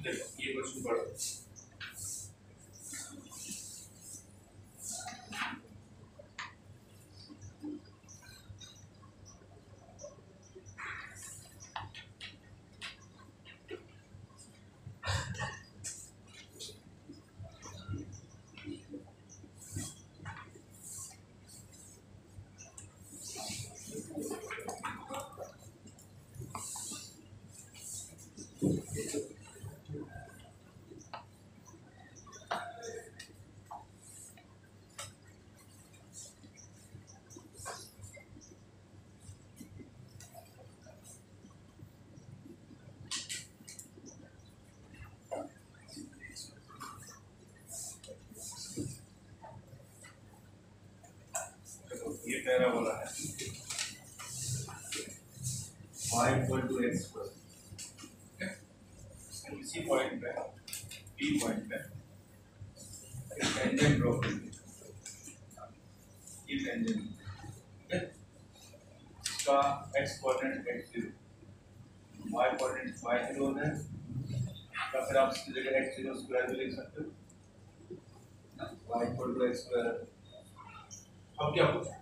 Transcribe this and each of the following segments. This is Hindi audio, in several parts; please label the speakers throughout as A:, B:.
A: देखो ये क्वेश्चन पढ़ो। ये पैराबोला है y equal to x square. इसी पॉइंट पे P पॉइंट पे टेंजेंट ड्रॉ करेंगे। ये टेंजेंट ठीक है, इसका x coordinate x0, y coordinate y0 है, या फिर आप इसकी जगह x0 स्क्वायर भी लिख सकते हो ना, y equal to x square. अब क्या पूछा,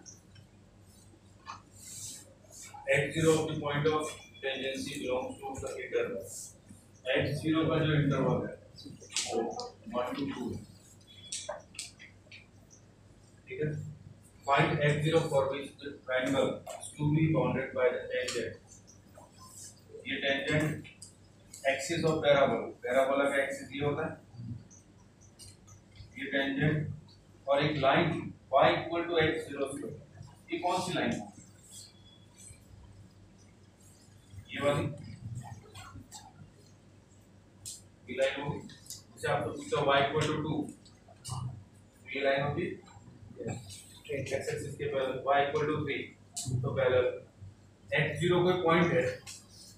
A: x0 of the point of tangency belongs to the interval। x0 का जो इंटरवल है वो 1 to 2 है, ठीक है। Find x0 for which the triangle is to be bounded by the tangent। ये tangent एक्सिस ऑफ पैराबोला का एक्सिस ये होता है, ये tangent और एक line y equal to x0 square. ये कौन सी लाइन है, ये वाली ये लाइन होगी। जैसे आपको पूछा y इक्वल टू 2, ये लाइन होगी एक्स एक्सिस के पैरेलल, y इक्वल टू 3 तो पैरेलल। x0 कोई पॉइंट है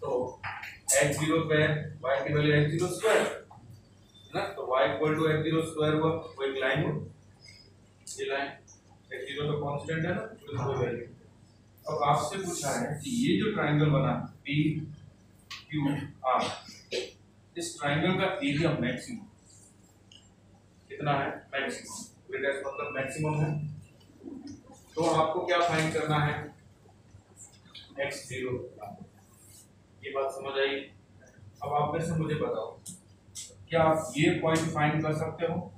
A: तो x0 पे y की वैल्यू x0 स्क्वायर ना, तो y equal to x0 square हुआ, वो एक लाइन हो, ये लाइन x0 तो कांस्टेंट है ना, तो कोई वैल्यू। अब आपसे पूछा है कि ये जो ट्रायंगल बना P Q R, इस ट्रायंगल का एरिया मैक्सिमम कितना है, मैक्सिमम, ग्रेटेस्ट मतलब मैक्सिमम है। तो आपको क्या फाइंड करना है, x0। ये बात समझ आई। अब आप में से मुझे बताओ, क्या आप ये पॉइंट फाइंड कर सकते हो,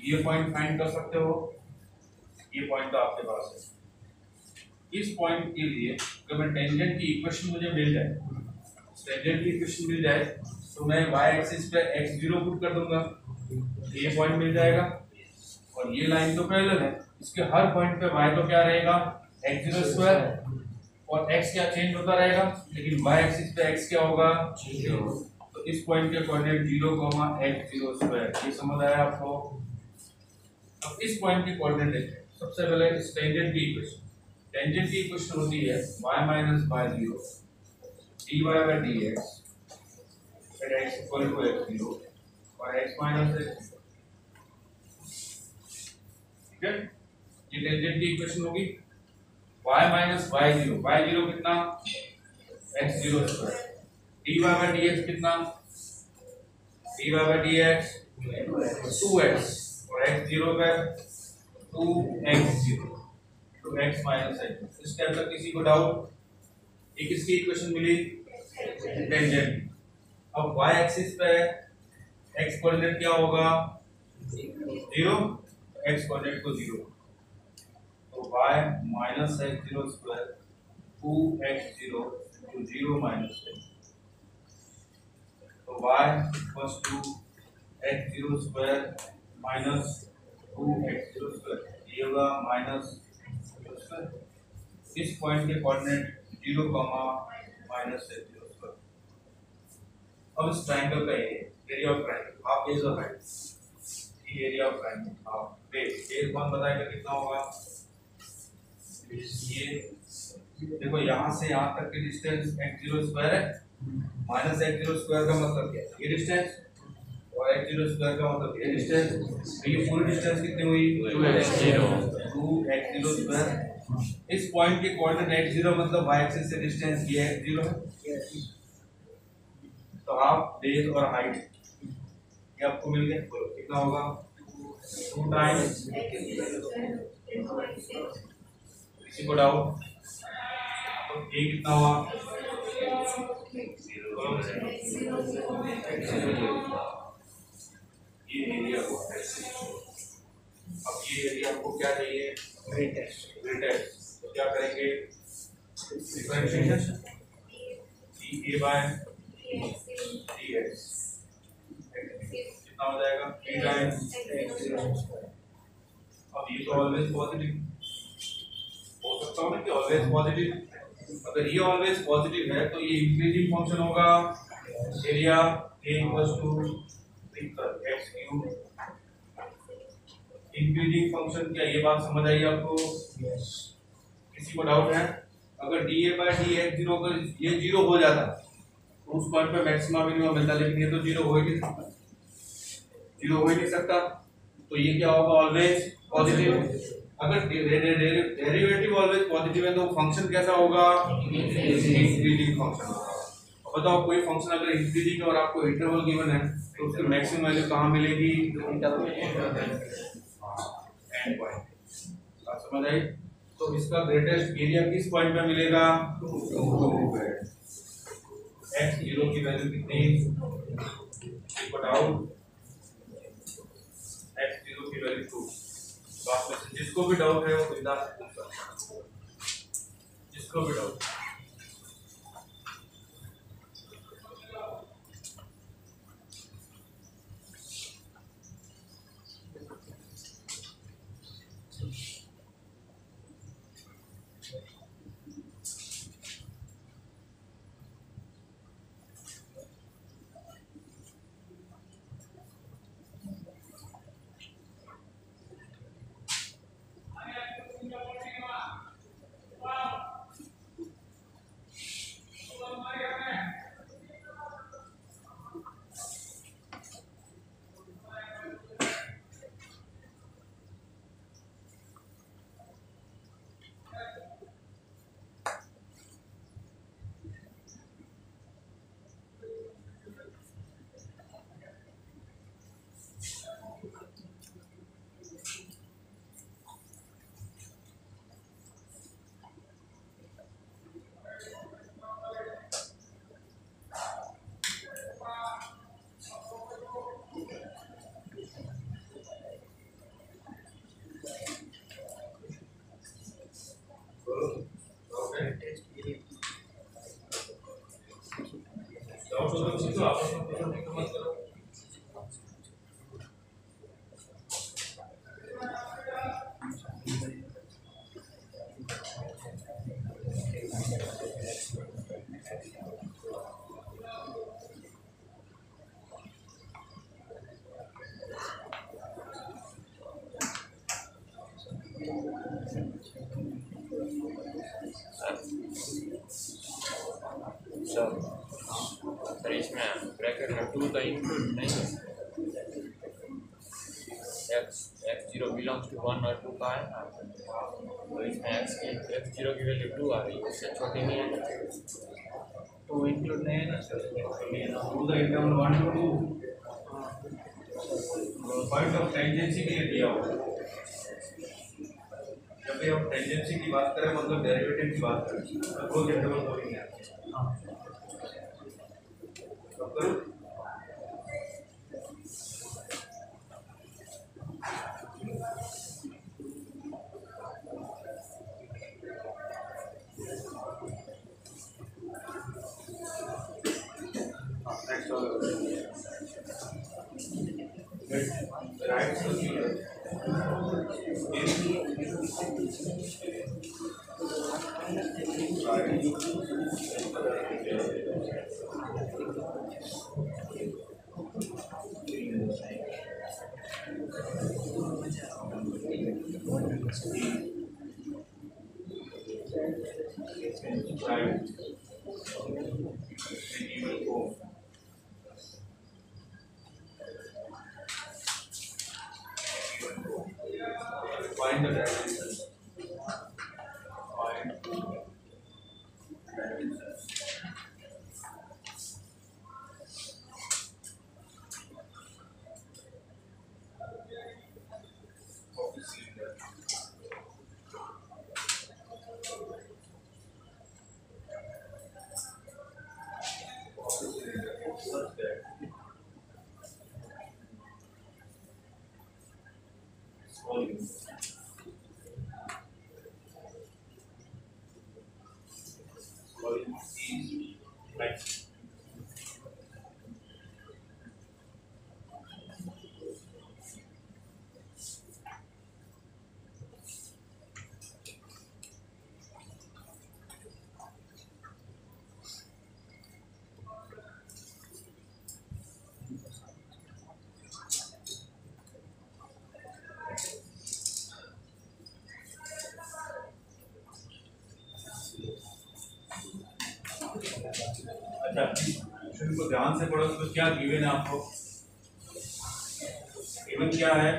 A: ये पॉइंट फाइंड कर सकते हो, ये पॉइंट तो आपके पास है। इस पॉइंट के लिए अगर मैं टेंजेंट की इक्वेशन मुझे मिल जाए, टेंजेंट की इक्वेशन मिल जाए तो मैं y एक्सिस पे x0 पुट कर दूंगा, ये पॉइंट मिल जाएगा। और ये लाइन तो पैरेलल है, इसके हर पॉइंट पे y तो क्या रहेगा x0 स्क्वायर, और x क्या चेंज होता रहेगा, लेकिन y एक्सिस पे x क्या होगा 0। तो इस पॉइंट के कोऑर्डिनेट 0, x0 स्क्वायर। ये समझ आया आपको। अब इस पॉइंट के कोऑर्डिनेट देखें। सबसे पहले इस टेंजेंट की इक्वेशन, टेंजेंट की इक्वेशन होती है y minus by 0 dy by dx at x equal to x0 और x माइनस x। ठीक है, ये टेंजेंट की इक्वेशन होगी y माइनस y0, y0 कितना x0 square, dy bye dx कितना dy बाय dx 2x और x0 पे 2x0 तो x माइनस x। इस टाइप का किसी को डाउट? ये किसकी इक्वेशन मिली? टेंजेंट। अब y एक्सिस पे x कोऑर्डिनेट क्या होगा 0, x कोऑर्डिनेट को 0, तो y minus x0 square 2x0 तो 0 माइनस x, तो y equals to x0 square minus 2x0 square, ये होगा माइनस इस पॉइंट के कोऑर्डिनेट 0, माइनस x0 स्क्वायर। अब इस ट्रायंगल का area of triangle half base of height, ये area of triangle half base, base कौन बताएगा कितना होगा? ये देखो यहाँ से यहाँ तक की डिस्टेंस x0 स्क्वायर है, माइनस x0 स्क्वायर का मतलब क्या है? ये डिस्टेंस, और x0 स्क्वायर का मतलब ये डिस्टेंस, तो ये फुल डिस्टेंस कितनी हुई 2x0 स्क्वायर। इस पॉइंट के कोऑर्डिनेट x0 मतलब y एक्सिस से डिस्टेंस ये x0 है, तो हाफ बेस और हाइट ये आपको मिल गया। बोलो कितना होगा? 2 टाइम्स, किसी को डाउट? तो ये कितना हुआ? ये एरिया को, अब ये एरिया आपको क्या चाहिए? ग्रेटेस्ट। तो क्या करेंगे? डिफरेंशिएशन dA बाय dx कितना हो जाएगा 3 टाइम्स x0। अब ये तो ऑलवेज पॉजिटिव हो सकता है ना कि ऑलवेज पॉजिटिव, अगर ये ऑलवेज पॉजिटिव है तो ये इंक्रीजिंग फंक्शन होगा, area a equals to x3। Increasing function क्या, ये बात समझ आई आपको? किसी को डाउट है? अगर dA बाय dx0 को ये 0 हो जाता तो उस पॉइंट पे मैक्सिमा मिनिमम मिलता, लेकिन ये तो 0 हो ही नहीं सकता, 0 हो ही नहीं सकता, तो ये क्या होगा? Always positive. अगर डेरिवेटिव ऑलवेज पॉजिटिव है तो फंक्शन कैसा होगा? इंक्रीजिंग फंक्शन होगा। बताओ कोई फंक्शन अगर इंक्रीजिंग है और आपको इंटरवल गिवन है तो उसकी मैक्सिमम वैल्यू कहाँ मिलेगी? And point. बात समझ आई? तो इसका ग्रेटेस्ट एरिया किस पॉइंट पे मिलेगा? 2 पे। x0 की वैल्यू कितनी? पुट आउट x0 की वैल्यू 2। बात में से जिसको भी डाउट है वो बिंदास पूछ सकता है, जिसको भी डाउट।
B: सर इसमें ब्रैकेट में 2 का इंक्लूड नहीं है, x0 बिलोंग्स टू 1 और 2 का है, तो इसमें x0 की वैल्यू 2 आ रही है, उससे छोटी नहीं है, 2 इंक्लूड नहीं है ना sir,
A: to the interval 1 to 2 point of tangency के लिए दिया हुआ है। जब भी हम टेंजेंसी की बात करें मतलब डेरिवेटिव की बात करें अप्रोच इंटरवल तो नहीं है। Right find the dimensions. Find dimensions. Of the cylinder. Of the cylinder such that its volume is like अच्छा क्वेश्चन को ध्यान से पढ़ो तो क्या गिवन है आपको गिवन क्या है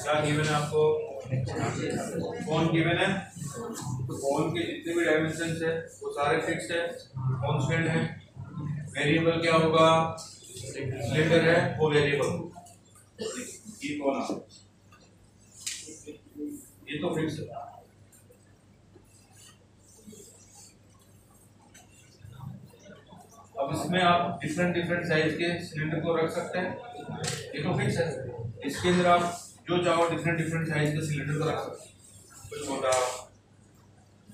A: क्या गिवन है आपको कौन गिवन है तो कौन के जितने भी डायमेंशंस है वो सारे फिक्स्ड है कांस्टेंट है वेरिएबल क्या होगा सिलेंडर है वो वेरिएबल ये कौन है ये तो फिक्स है अब इसमें आप डिफरेंट साइज के सिलेंडर को रख सकते हैं ये तो फिक्स है इसके अंदर आप जो चाहो डिफरेंट साइज के सिलेंडर को रख सकते हैं कुछ छोटा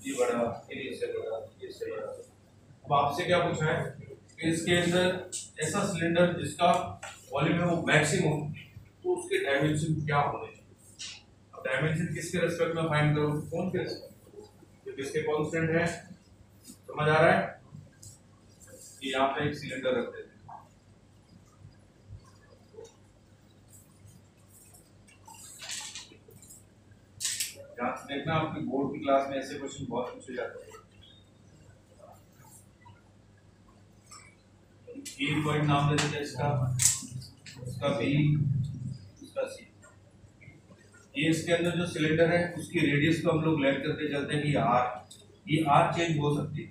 A: ये बड़ा ये इससे बड़ा ये इससे बड़ा अब आपसे क्या पूछा है कि इसके अंदर ऐसा सिलेंडर जिसका वॉल्यूम है वो मैक्सिमम तो उसके डायमेंशन क्या होने डायमेंशन किसके रेस्पेक्ट में फाइंड करो कौन के रेस्पेक्ट जो किसके कांस्टेंट है समझ आ रहा है कि यहाँ पे एक सिलेंडर रख देते हैं ध्यान से देखना आपकी बोर्ड की क्लास में ऐसे क्वेश्चन बहुत पूछे जाते हैं ए पॉइंट नाम दे देते हैं इसका बी इसका सी ये इसके अंदर जो सिलेंडर है उसकी रेडियस को हम लोग लेट करके चलते हैं कि ये आर चेंज हो सकती है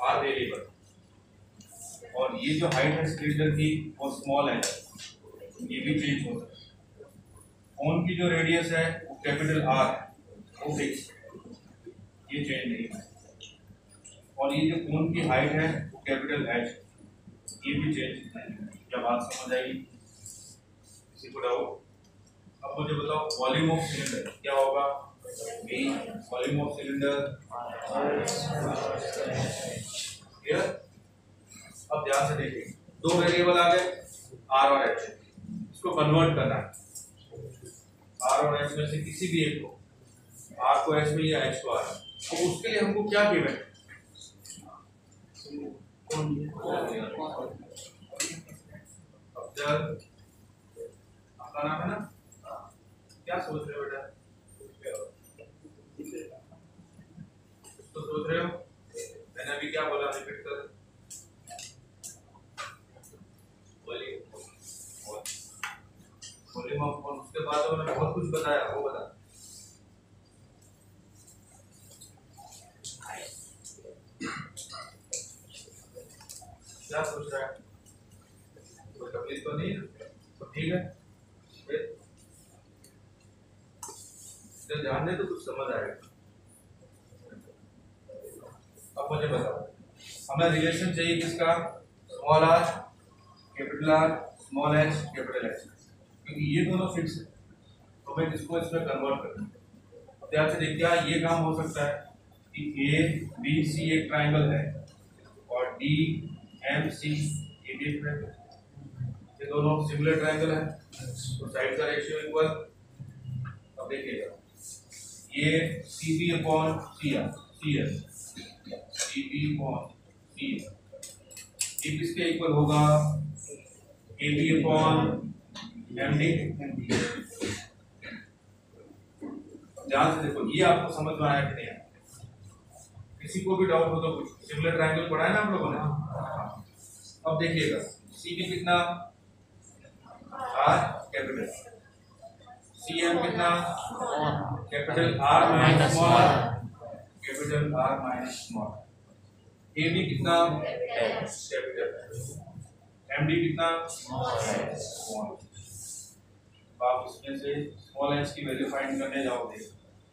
A: आर वेरिएबल और ये जो हाइट है सिलेंडर की वो स्मॉल है ये भी चेंज हो सकता है कोन की जो रेडियस है वो कैपिटल आर है वो फिक्स ये चेंज नहीं है और ये जो कोन की हाइट है वो कैपिटल एच ये भी चेंज नहीं है जब बात समझ आएगी किसी को डाउट अब मुझे बताओ वॉल्यूम ऑफ सिलेंडर क्या होगा V volume of cylinder clear अब ध्यान से देखिए दो वेरिएबल आ गए R और H इसको कन्वर्ट करना है R और H में से किसी भी एक को R को H में या H को R तो उसके लिए हमको क्या गिवन है अब जब आपका नाम है ना क्या सोच रहे हो बेटा तो सोच रहे हो मैंने अभी क्या बोला, रिपीट कर। वॉल्यूम ऑफ कौन, उसके बाद मैंने बहुत कुछ बताया, वो बता। क्या सोच रहा है, कोई तकलीफ तो नहीं है? तो ठीक है, फिर ध्यान दे तो कुछ समझ आएगा। अब मुझे बताओ, हमें रिलेशन चाहिए किसका, small are capital R, small H capital H, क्योंकि ये दोनों फिक्स है तो मैं इसको इसमें कन्वर्ट कर दूं। अब ध्यान से देखिए, क्या ये काम हो सकता है कि ए बी सी एक ट्राइंगल है और डी एम सी ये भी एक ट्राइंगल, ये दोनों सिमिलर ट्राइंगल है तो साइड का रेशियो इक्वल। अब देखिएगा, ये C B upon C R, C S, C B upon C R, ये किसके इक्वल होगा, A B upon M D. ध्यान से देखो, ये आपको समझ में आया कि नहीं आया? किसी को भी डाउट हो तो कुछ, सिमिलर ट्रायंगल पढ़ा है ना आप लोगों ने। अब देखिएगा, सी बी कितना, आर कैपिटल, सी एम कितना, capital R minus small, capital R minus small, A B कितना, कैपिटल, एम डी कितना, स्मॉल। आप इसमें से स्मॉल एच की वैल्यू फाइंड करने जाओगे,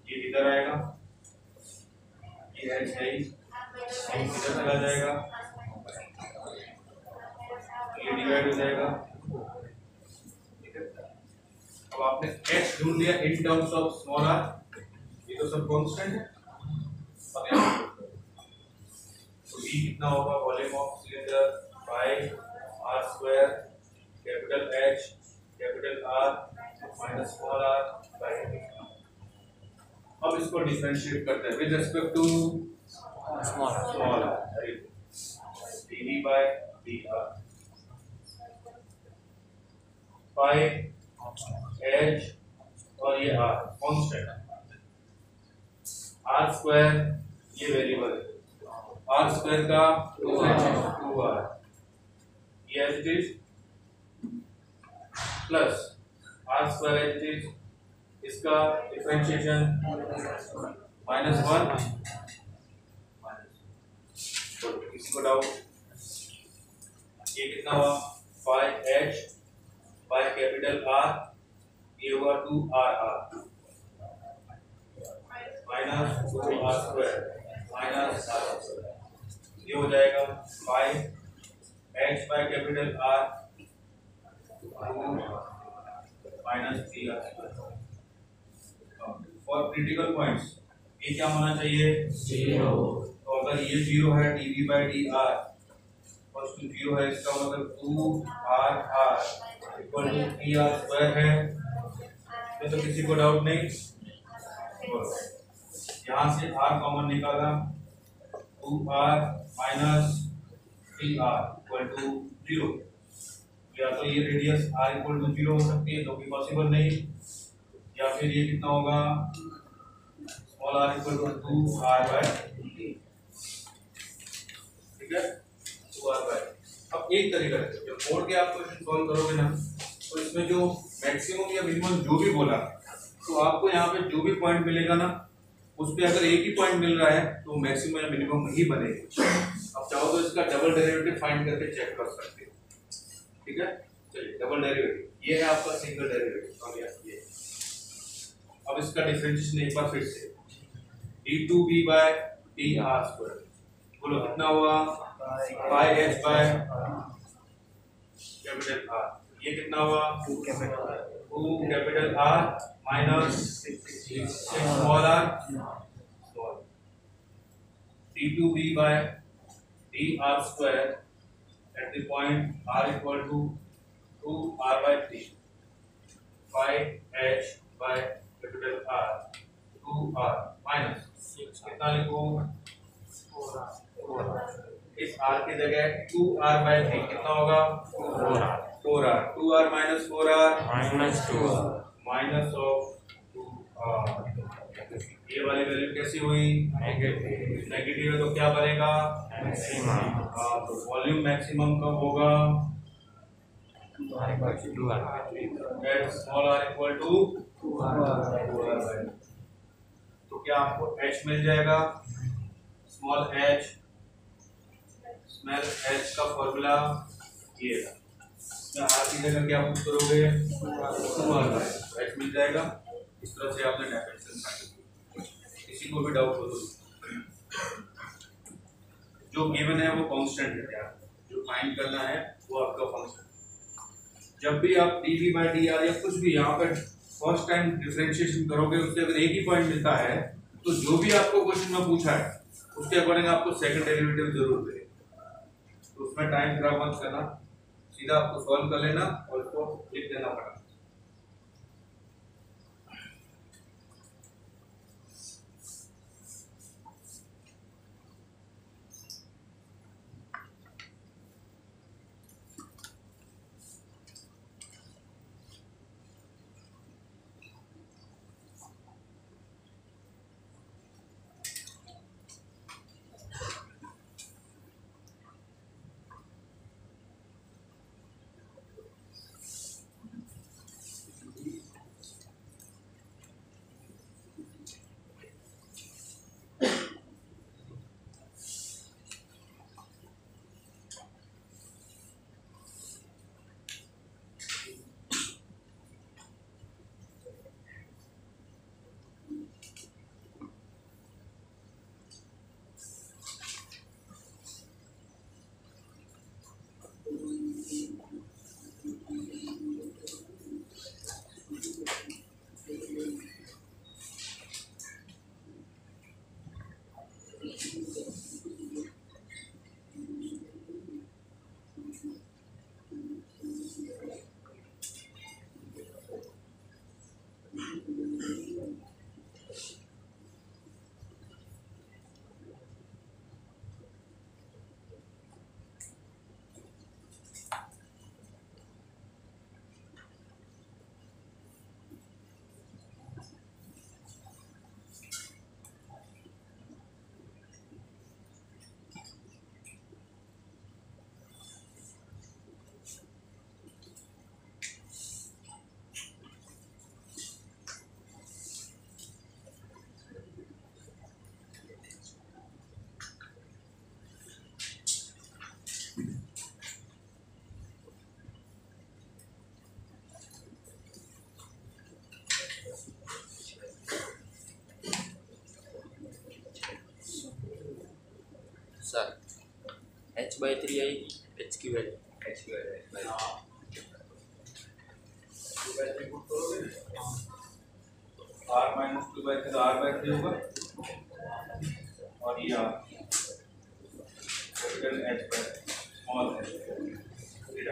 A: ये इधर आएगा, ये एच है, इधर चला जाएगा, ये डिवाइड हो जाएगा, ठीक है। अब आपने एच ढूंढ लिया in terms of small R, ये तो सब कांस्टेंट है। अब यहाँ तो V कितना होगा, volume of cylinder by R square capital H capital R minus small r by. अब इसको डिफरेंशिएट करते हैं with respect to small r, dv by dr by h और ये r कांस्टेंट, r स्क्वायर ये वेरिएबल है, r स्क्वायर का 2r, ये H is plus R square H is, इसका डिफरेंशिएशन -1, किसी को डाउट, ये कितना हुआ, 5h बाय कैपिटल R, ये हुआ 2RR minus 2R square minus R square, ये हो जाएगा 5h by capital R minus 3R square. और क्रिटिकल पॉइंट्स ये क्या होना चाहिए, 0। तो अगर ये 0 है dv by dr और 0 है, इसका मतलब 2RR equal to 3R square है, तो किसी को डाउट नहीं। यहाँ से R कॉमन निकाला, 2R minus 3R equal to 0, या तो ये रेडियस r इक्वल टू 0 हो सकती है, जो कि पॉसिबल नहीं, या फिर ये कितना होगा, small r equal to 2r by, ठीक है, 2r बाय। अब एक तरीका है, जब मोड के आप क्वेश्चन सॉल्व करोगे ना, तो इसमें जो मैक्सिमम या मिनिमम जो भी बोला, तो आपको यहाँ पे जो भी पॉइंट मिलेगा ना, उस पे अगर एक ही पॉइंट मिल रहा है तो मैक्सिमम या मिनिमम ही बनेगी। अब चाहो तो इसका डबल डेरिवेटिव फाइंड करके चेक कर सकते हो, ठीक है। चलिए, डबल डेरिवेटिव, ये है आपका सिंगल डेरिवेटिव, अब ये अब इसका डिफरेंशिएशन एक बार फिर से, d2b बाय dr स्क्वायर, बोलो कितना हुआ, 5h बाय कैपिटल R, ये कितना हुआ, 2 capital R minus 6 small r, d2b by dr square at the point r equal to 2r by 3, 5h by capital R 2r minus कितना लिखो, 4r, इस r की जगह 2r by 3 कितना होगा, 4r, 2r minus 4r minus 2r minus of 2r, ये वाली वैल्यू कैसी हुई?
B: नेगेटिव।
A: नेगेटिव है तो क्या बनेगा?
B: मैक्सिमम।
A: हाँ, तो वॉल्यूम मैक्सिमम कब होगा?
B: r equal to 2r/3।
A: At small r equal to 2r/3। तो क्या आपको h मिल जाएगा? स्मॉल h, स्मॉल h का फॉर्मूला ये है। इसमें r की जगह क्या पुट करोगे? 2r/3। h मिल जाएगा। इस तरह से आपने डायमेंशन फाइंड किया। किसी को भी डाउट हो तो जो गिवन है वो कांस्टेंट है यार, जो फाइंड करना है वो आपका फंक्शन। जब भी आप dv by dr या कुछ भी यहाँ पर फर्स्ट टाइम डिफरेंशिएशन करोगे, उससे अगर एक ही पॉइंट मिलता है तो जो भी आपको क्वेश्चन में पूछा है उसके अकॉर्डिंग आपको सेकंड डेरिवेटिव जरूर देगा। तो उसमें टाइम खराब मत करना, सीधा आपको सॉल्व कर लेना और उसको लिख देना पड़ेगा।
B: सर h/3 आएगी, h की वैल्यू
A: r माइनस 2/3 तो r/3 होगा और ये कैपिटल h पर स्मॉल h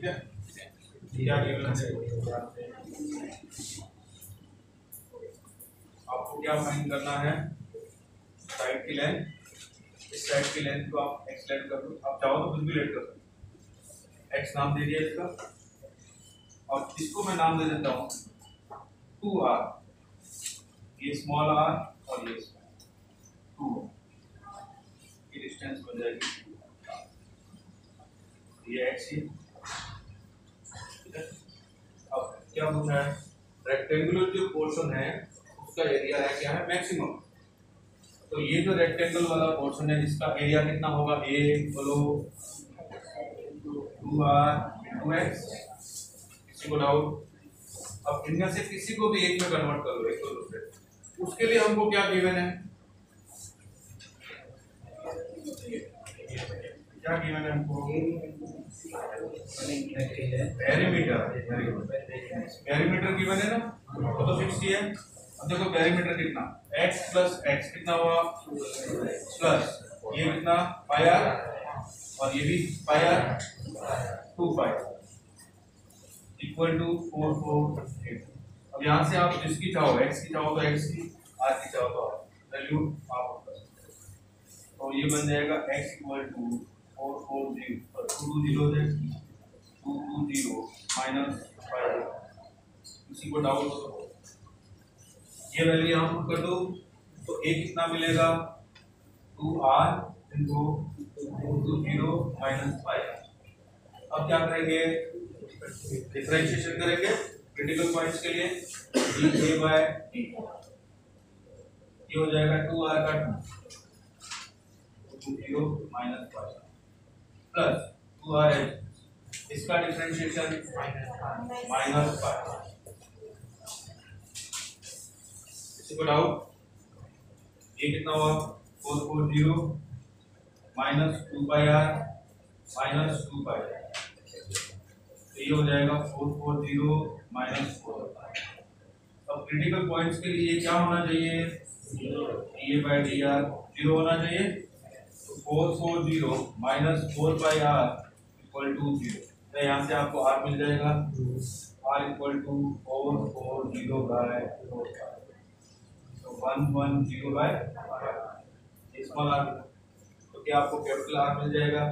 A: ठीक है, क्या गिवन है आपको क्या फाइंड करना है, साइड की लेंथ, इस साइड की लेंथ को आप x लेट कर दो, आप चाहो तो कुछ भी लेट कर सकते हो, x नाम दे दिया इसका और इसको मैं नाम दे देता हूँ 2r, ये स्मॉल r और ये 2 की डिस्टेंस बन जाएगी, ये x ही। अब क्या पूछा है, रेक्टेंगुलर जो पोर्शन है उसका एरिया है क्या है, मैक्सिमम। तो ये जो रेक्टेंगल वाला पोर्शन है इसका एरिया कितना होगा, a बोलो 2r × x, किसी को डाउट। अब इनमें से किसी को भी एक में कन्वर्ट करो, एक को दूसरे, उसके लिए हमको क्या गिवन है, क्या गिवन है हमको, पेरीमीटर, पेरीमीटर गिवन है ना, वो तो 60 है। अब देखो पेरीमीटर कितना, x + x कितना हुआ प्लस ये कितना पाई r और ये भी पाई r 2 पाई इक्वल टू 4 4 8। अब यहाँ से आप जिसकी चाहो, x की चाहो तो x की, r की चाहो तो r, वैल्यू आप कर सकते हो। तो ये बन जाएगा x = 4 4 0 और 2 0 है 2 2 0 -5। किसी को डाउट हो तो ये वैल्यू यहाँ पुट कर दो, तो a कितना मिलेगा 2r × 2 0 -5। अब क्या करेंगे, डिफरेंशिएशन करेंगे क्रिटिकल पॉइंट्स के लिए, dA/d ये हो जाएगा 2r का 2 0 -5 प्लस 2r इसका डिफरेंशिएशन -5। किसी को डाउट, ये कितना हुआ 4 4 0 -2 पाई r -2 पाई, तो ये हो जाएगा 4 4 0 -4। अब क्रिटिकल पॉइंट्स के लिए क्या होना चाहिए, dA/dr 0 होना चाहिए, तो 4 4 0 -4 पाई r = 0। तो यहाँ से आपको r मिल जाएगा, r = 4 4 0/4 तो 1 1 0/5 स्मॉल r। तो क्या आपको कैपिटल R मिल जाएगा।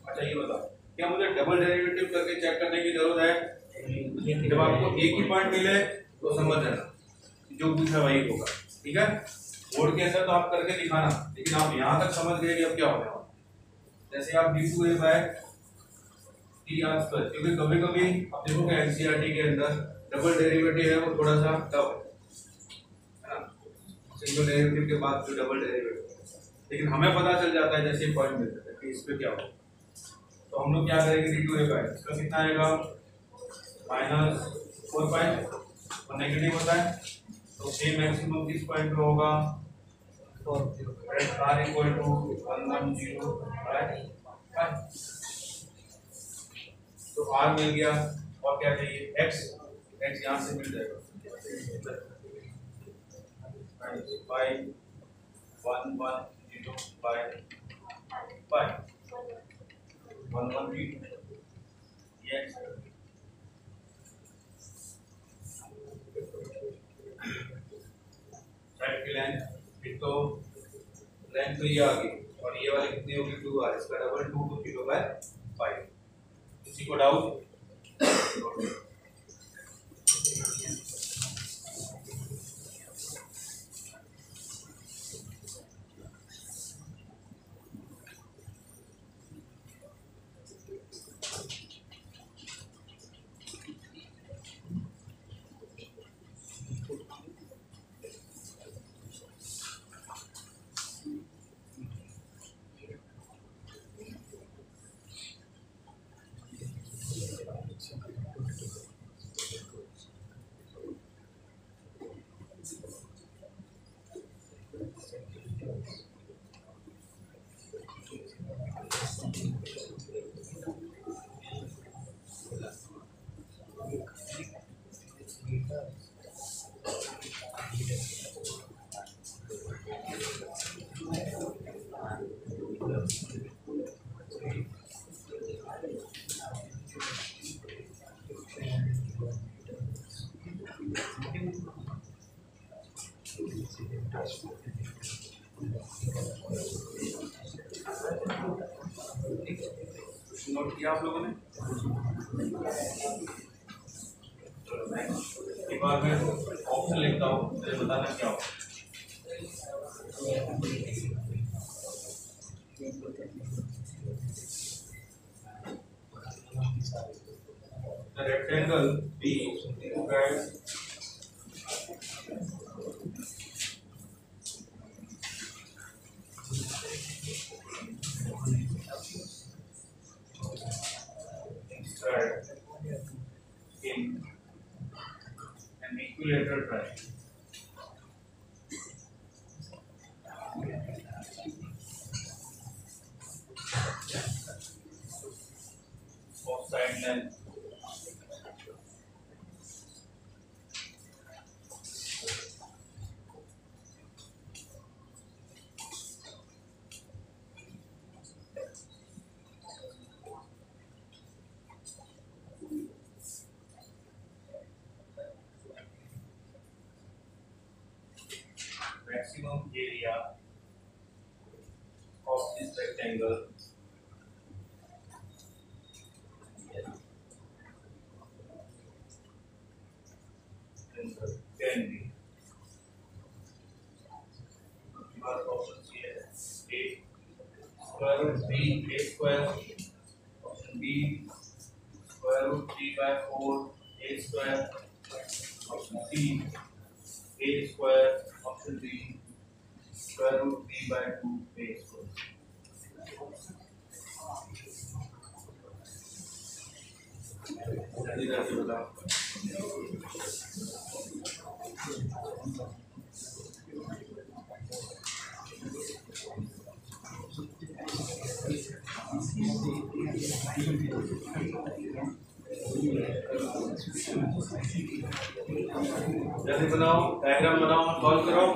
A: अच्छा ये बताओ, क्या मुझे डबल डेरिवेटिव करके चेक करने की जरूरत है, जब आपको एक ही पॉइंट मिले तो समझ जाना जो पूछा वही होगा, ठीक है। बोर्ड के अंदर तो आप करके दिखाना, लेकिन आप यहाँ तक समझ गए कि अब क्या होगा। जैसे आप d2a/3r², क्योंकि कभी कभी आप देखोगे एनसीईआरटी के अंदर डबल डेरिवेटिव है वो थोड़ा सा टफ है ना, सिंगल डेरिवेटिव के बाद जो डबल डेरिवेटिव, लेकिन हमें पता चल जाता है जैसे पॉइंट मिलता है कि इस पे क्या होगा। तो हम लोग क्या करेंगे, d2a/, इसका कितना आएगा -4 पाई और नेगेटिव होता है, तो a मैक्सिमम किस पॉइंट पे होगा, r = 1 1 0/5। तो r मिल गया, और क्या चाहिए x, x यहाँ से मिल जाएगा 5 1 1 0/5 1 1 0 ये x साइड की लेंथ, एक तो लेंथ तो ये आ गई और ये वाली कितनी होगी 2r, इसका डबल 2 2 0/5। किसी को डाउट, नोट किया आप लोगों ने? एक बार मैं ऑप्शन लिखता हूँ, मुझे बताना क्या होगा। The rectangle B guys inscribed in an equilateral triangle. Of side length maximum area of this rectangle can be first option here a square root b a square, option b square root 3/4 a square, option c a square, option d square root 3/2 a square. जल्दी जल्दी बताओ। जल्दी बनाओ, डायग्राम बनाओ, सॉल्व करो।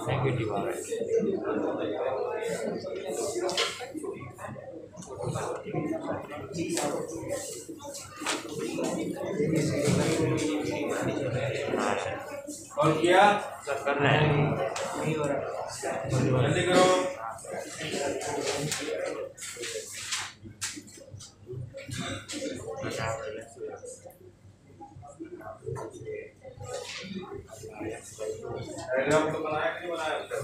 B: नेगेटिव आ रहा है।
A: और किया
B: सब कर रहे हैं,
A: नहीं हो रहा, जल्दी करो। डायग्राम तो बनाया कि नहीं बनाया अभी तक?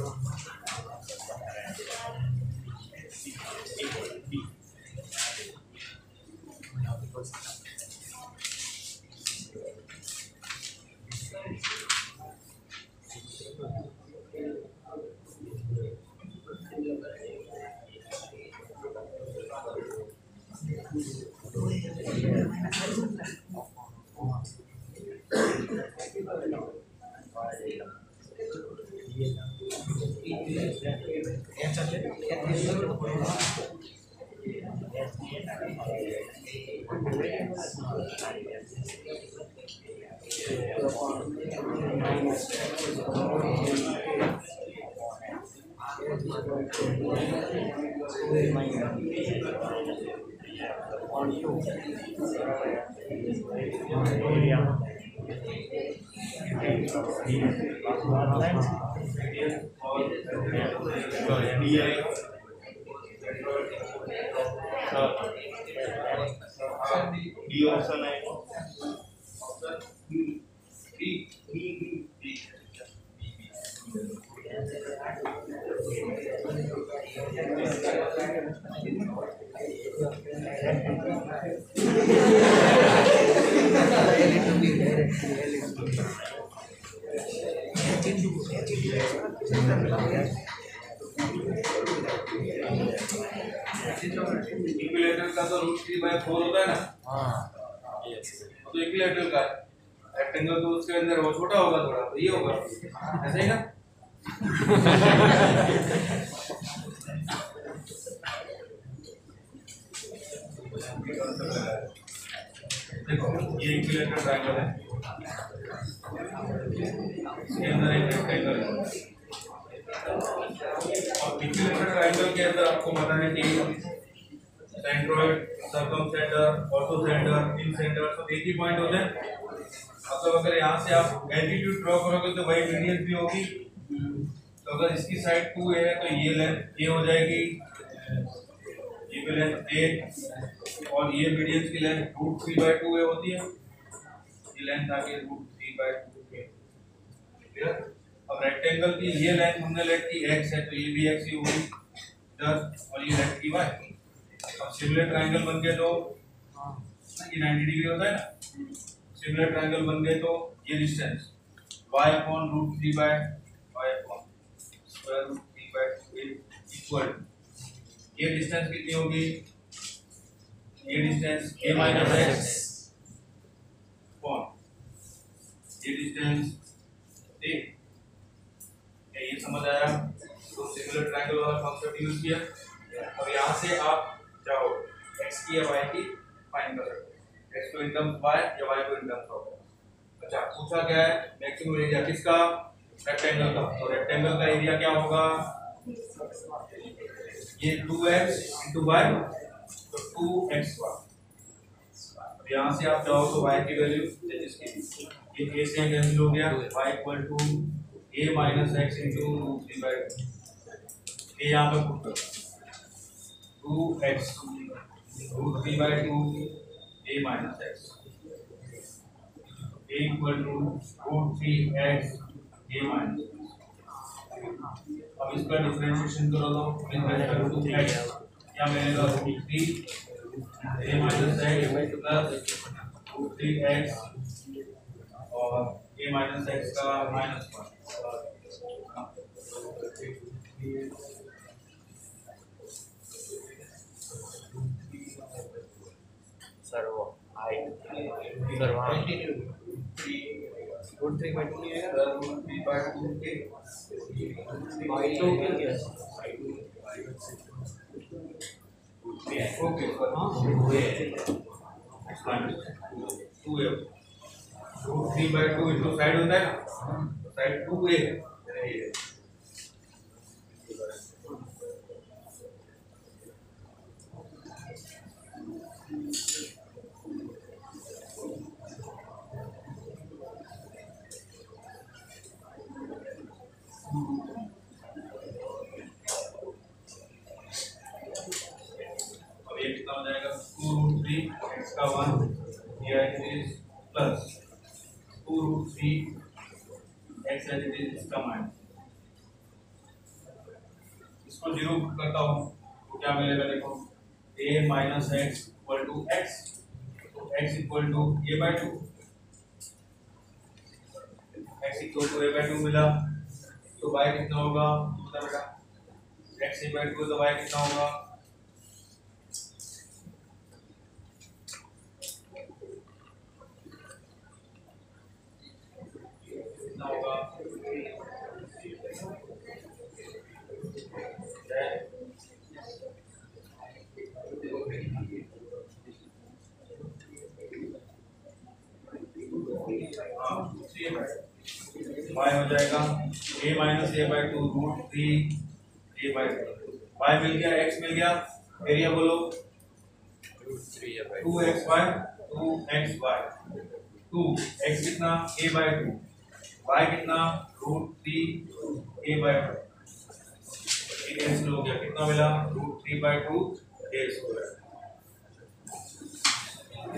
A: डी ऑप्शन है इक्विलेटरल का तो √3/4 होता है ना।
B: हाँ यस
A: तो इक्विलेटरल का रेक्टेंगल तो उसके अंदर वो छोटा होगा थोड़ा, तो ये होगा ऐसे ही ना। देखो ये इक्विलेटरल ट्रायंगल है, इसके अंदर एक रेक्टेंगल है और इक्विलेटरल ट्रायंगल के अंदर आपको पता है कि सेंट्रोइड, सर्कमसेंटर, ऑर्थोसेंटर, इनसेंटर सब एक ही पॉइंट होते हैं। मतलब अगर यहाँ से आप एल्टीट्यूड ड्रॉ करोगे तो वही रेडियस भी होगी। तो अगर इसकी साइड 2a है तो ये लेंथ a हो जाएगी, ये भी लेंथ a, और ये मीडियन की लेंथ √3/2a होती है। ये लेंथ आ गई √3/2a। क्लियर? अब रेक्टेंगल की ये लेंथ हमने लेट की x है तो ये भी x ही होगी 10 और ये लेंथ की y। अब सिमिलर ट्रायंगल बन गए तो ये 90 डिग्री होता है ना। सिमिलर ट्रायंगल बन गए तो ये डिस्टेंस y/√3/y/√3/2 इक्वल, ये डिस्टेंस कितनी होगी? ये डिस्टेंस a माइनस x कौन, ये डिस्टेंस a। ये समझ आया? तो सिमिलर ट्रायंगल वाला कॉन्सेप्ट यूज किया। अब यहाँ से आप चाहो x की या y की फाइंड कर सकते हैं, x को इन टर्म्स y या y को इन टर्म्स ऑफ। अच्छा पूछा क्या है? मैक्सिमम एरिया किसका? रेक्टेंगल का। तो रेक्टेंगल का एरिया क्या होगा? ये 2x into y, तो 2xy। यहाँ से आप चाहो तो y की वैल्यू इसकी ये a से कैंसिल हो गया, y equal to a minus x into √3/2। ये यहाँ पे पुट करो 2x √3/2 a minus x, a equal to √3x a minus. अब इसका डिफरेंशिएशन करो तो x क्या मिलेगा? √3 a minus x plus √3x और a माइनस x का -1।
B: सर वो आई सर वहाँ √3/2 नहीं आएगा,
A: √3/2 के ओके √3/2 इंटू साइड होता है ना, साइड 2a कितना हो जाएगा? 2√3 x का 1 plus 2√3 x as it is इसका मान। इसको जीरो करता हूँ तो क्या मिलेगा, देखो a minus x equal to x, तो x equal to a by two, x equal to a by two मिला, तो y कितना होगा बता बेटा, x a बाई टू तो y कितना होगा, कितना होगा y हो जाएगा a minus a by two root three a by two, y मिल गया, x मिल गया, एरिया बोलो two x y, two x y, two x कितना a बाई टू, y कितना root three a by two, ये कैंसिल हो गया, कितना मिला root three by two a square.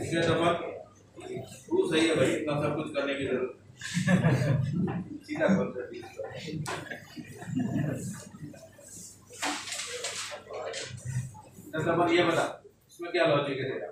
A: इसलिए तब टू सही है भाई, इतना सब कुछ करने की जरूरत सीधा तब ये बता इसमें क्या लॉजिक है तेरा,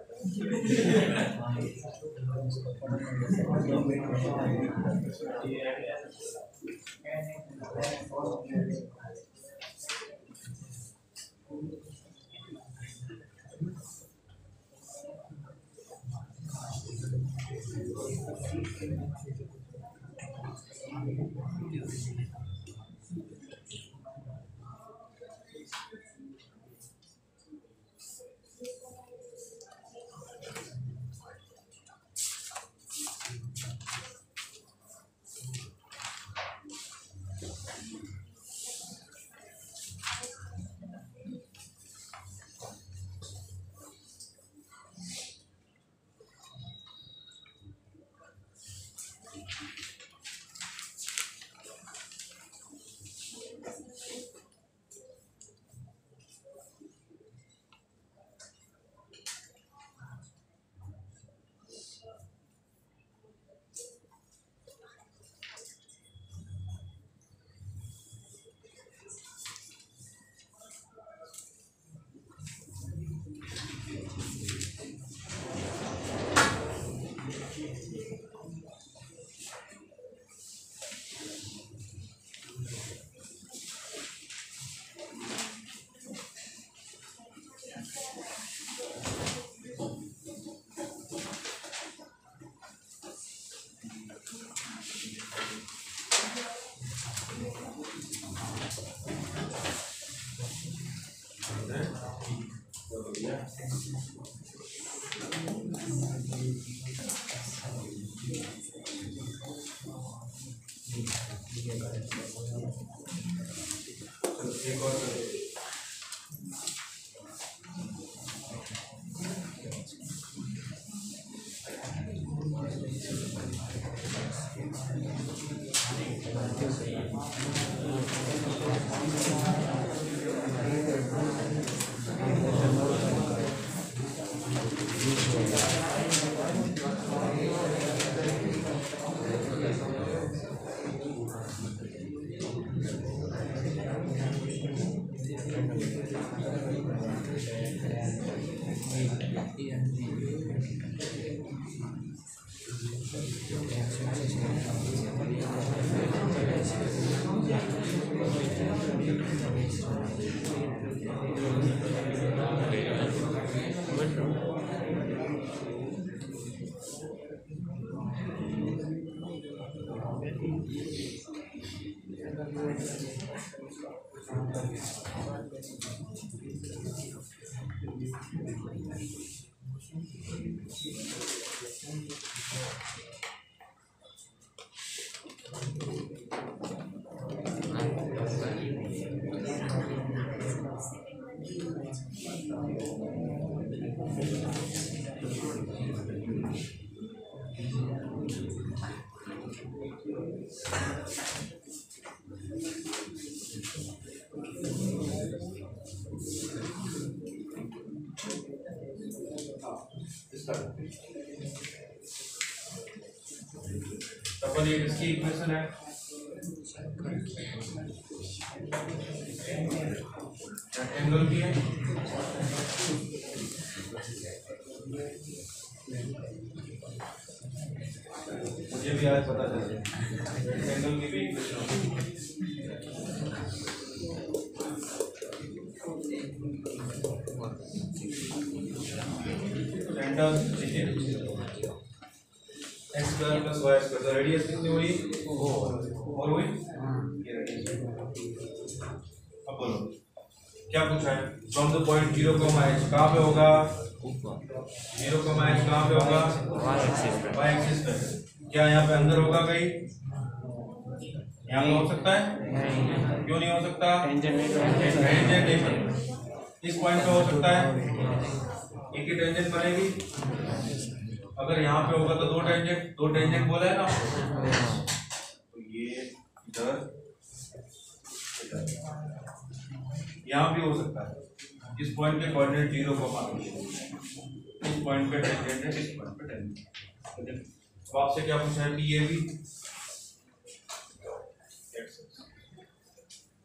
A: एक और इसका अपन ये किसकी इक्वेशन है? रेक्टेंगल की है। मुझे भी आज पता चल गया रेक्टेंगल की भी equation x square plus y square. तो रेडियस कितनी हुई? और हुई ये रेडियस। अब बोलो क्या पूछा है? फ्रॉम द पॉइंट 0, h कहाँ पे होगा? 0, h कहाँ पे होगा? y एक्सिस पे। क्या यहाँ पे अंदर होगा कहीं? यहाँ पे हो सकता है? क्यों नहीं हो सकता? टेंजेंट इस पॉइंट पे हो सकता है, एक ही टेंजेंट बनेगी। अगर यहाँ पे होगा तो दो टेंजेंट बोला है ना, तो ये इधर यहाँ भी हो सकता है। इस पॉइंट के कोऑर्डिनेट 0, इस पॉइंट पे टेंजेंट है, इस पॉइंट पे टेंजेंट है। तो आपसे क्या पूछा है? कि ये भी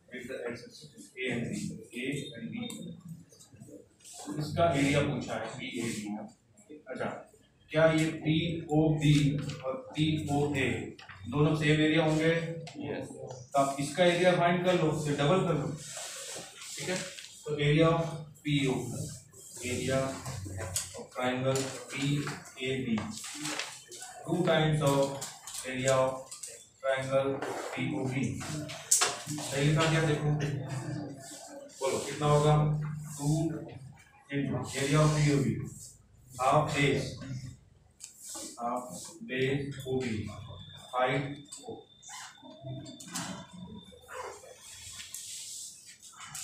A: A and B, इसका एरिया पूछा है बी एरिया। अच्छा, क्या ये POB और POA दोनों सेम एरिया होंगे? तो आप इसका एरिया फाइंड कर लो, फिर डबल कर लो, ठीक है। तो area of PO, area of triangle PAB, 2 times of area of triangle POB। सही लिखा क्या? देखो बोलो कितना होगा? 2 area of POB half base OB height O,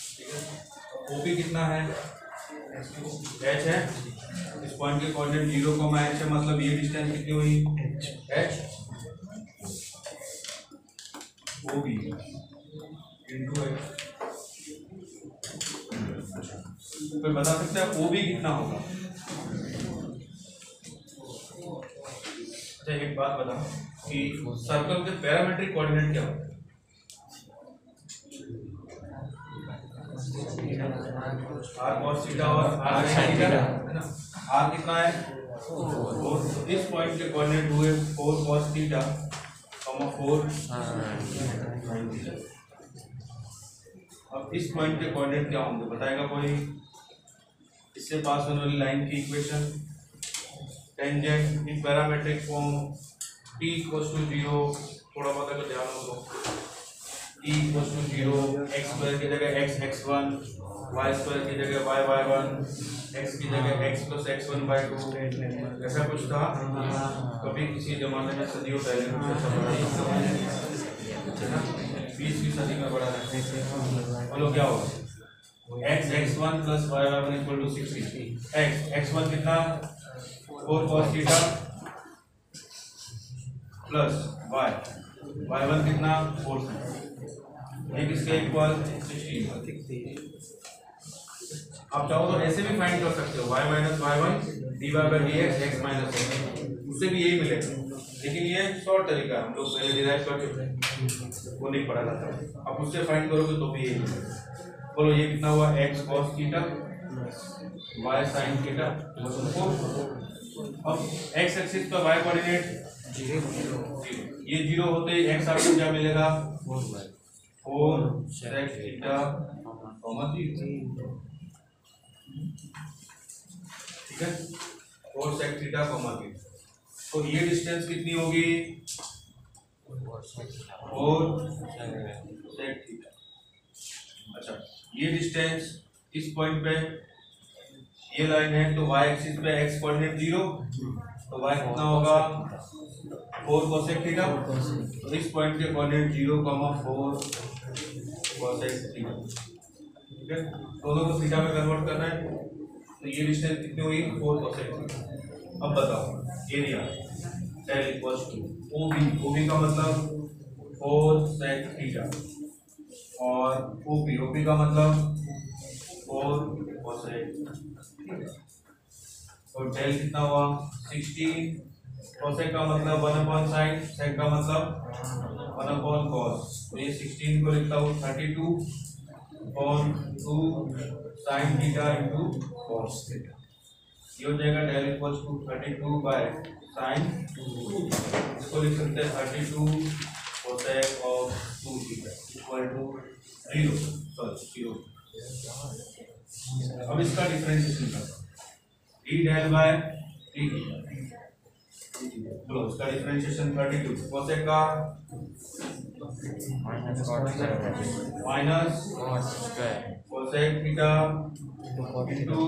A: ठीक है। OB कितना है? h है। इस पॉइंट के कोऑर्डिनेट 0, h है, मतलब ये डिस्टेंस कितनी हुई? h OB into h। कोई बता सकता है OB कितना होगा? अच्छा, एक बात बता कि सर्कल के पैरामेट्रिक कोऑर्डिनेट क्या होता है? r cos थीटा और r sin थीटा, है ना। r कितना है? 4। इस पॉइंट के कोऑर्डिनेट हुए 4 cos थीटा, 4 sin थीटा। अब इस पॉइंट के कोऑर्डिनेट क्या होंगे बताएगा कोई? इससे पास होने वाली लाइन की equation, tangent in parametric form, t equals to 0, थोड़ा बहुत अगर ध्यान हो तो t equals to 0, x square की जगह x x1, y स्क्वायर की जगह y y1, x की जगह x प्लस x1/2, ऐसा कुछ था कभी किसी जमाने में, सदियों पहले कुछ ऐसा बड़ा है ना, 20वीं सदी में बड़ा है। बोलो क्या होगा? x x1 plus y y1 equal to 60। x x1 कितना? 4 cos theta plus y y1 कितना? 4 sin। ये किसके इक्वल? 16। आप चाहो तो ऐसे भी फाइंड कर सकते हो, y minus y1 dy/dx x minus x, उससे भी यही मिलेगा। लेकिन ये शॉर्ट तरीका हम लोग पहले डिराइव कर चुके हैं, वो नहीं पढ़ा जाता। आप उससे फाइंड करोगे तो भी यही मिलेगा। बोलो ये कितना हुआ? x cos theta y sin theta. अब x एक्सिस पर y कोऑर्डिनेट 0, ये 0 होते ही x आपको क्या मिलेगा? 4 sec थीटा, ठीक है, 4 sec थीटा, तो ये डिस्टेंस कितनी होगी? 4 sec थीटा। अच्छा, ये डिस्टेंस इस पॉइंट पे ये लाइन है, तो y एक्सिस पे x कोऑर्डिनेट 0, तो y कितना होगा? 4 cosec थीटा। तो इस पॉइंट के कोऑर्डिनेट 0, 4 cosec थीटा, ठीक है। दोनों को थीटा में कन्वर्ट करना है, तो ये डिस्टेंस कितनी हुई? 4 cosec थीटा। अब बताओ area l equals to OB का मतलब 4 sec थीटा और OP का मतलब 4 cosec, और डेल कितना हुआ? 16 कोसेक का मतलब 1/sin, सेक का मतलब 1/cos। तो ये 16 को लिखता हूँ 32/2 sin theta into cos theta. ये हो जाएगा डेल इक्वल्स टू 32/sin 2। इसको लिख सकते हैं 32 cosec of 2 theta equal to 0। अब इसका डिफरेंशिएशन करना, d डेल बाय d चलो इसका डिफरेंशिएशन 32 कोसेक का
B: minus cos square
A: cosec theta into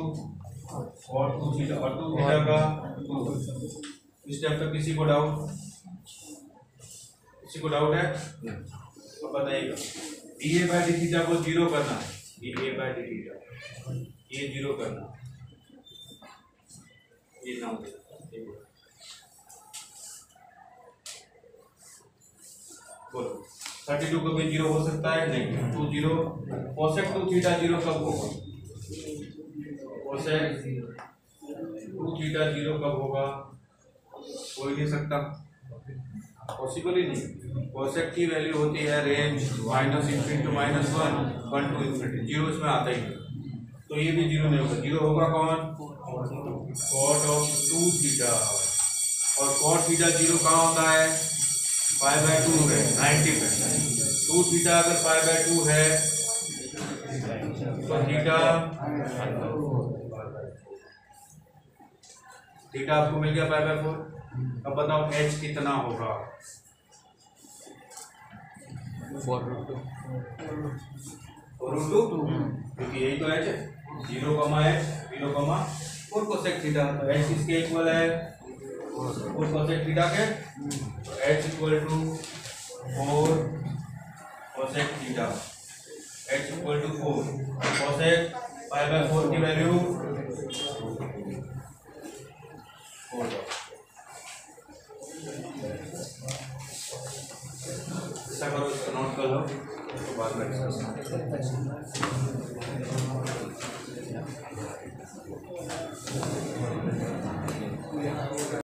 A: और 2 थीटा और 2 थीटा का 2। इस स्टेप तक किसी को डाउट है? तो बताइएगा। dA बाय डी थीटा को 0 करना है, dA बाय डी थीटा ये 0 करना, ये ना हो बोलो 32 को भी 0 हो सकता है? नहीं। 2 0 कोसेक 2 थीटा 0 कब होगा? कोसेक 2 थीटा 0 कब होगा? हो ही नहीं सकता, पॉसिबल ही नहीं। कोसेक की वैल्यू होती है रेंज -∞ to -1 1 to ∞, 0 इसमें आता ही नहीं। तो ये भी 0 नहीं होगा। 0 होगा कौन? cot of 2 theta. और cot थीटा 0 कहाँ होता है? π/2 है 90 पे। 2 थीटा अगर π/2 है तो थीटा आपको मिल गया π/4। अब बताओ h कितना होगा?
B: 4√2
A: क्योंकि यही तो h है। 0, h 0, 4 कोसेक थीटा। h किसके इक्वल है? 4 कोसेक थीटा के। h equal to 4 cosec theta. h equal to 4 cosec π/4 की वैल्यू 4। ऐसा करो, इसका नोट कर लो तो बाद में डिस्कस करेंगे।